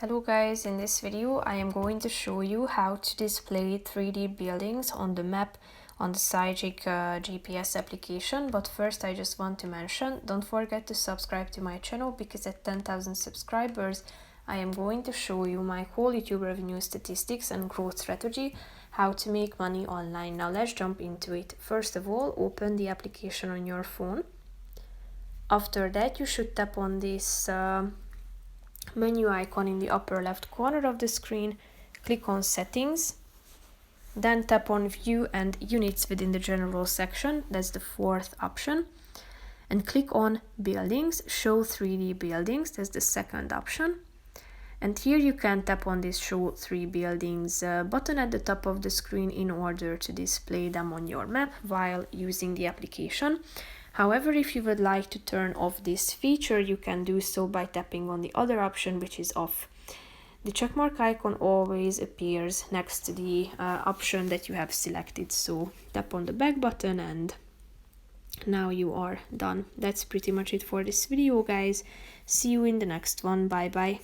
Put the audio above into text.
Hello guys, in this video I am going to show you how to display 3D buildings on the map on the Sygic GPS application. But first I just want to mention, don't forget to subscribe to my channel, because at 10,000 subscribers I am going to show you my whole YouTube revenue statistics and growth strategy, how to make money online. Now let's jump into it. First of all, open the application on your phone. After that you should tap on this menu icon in the upper left corner of the screen, click on Settings, then tap on View and Units within the General section, that's the fourth option, and click on Buildings, Show 3D Buildings, that's the second option. And here you can tap on this Show 3 Buildings button at the top of the screen in order to display them on your map while using the application. However, if you would like to turn off this feature, you can do so by tapping on the other option, which is off. The checkmark icon always appears next to the option that you have selected, so tap on the back button and now you are done. That's pretty much it for this video, guys. See you in the next one. Bye bye.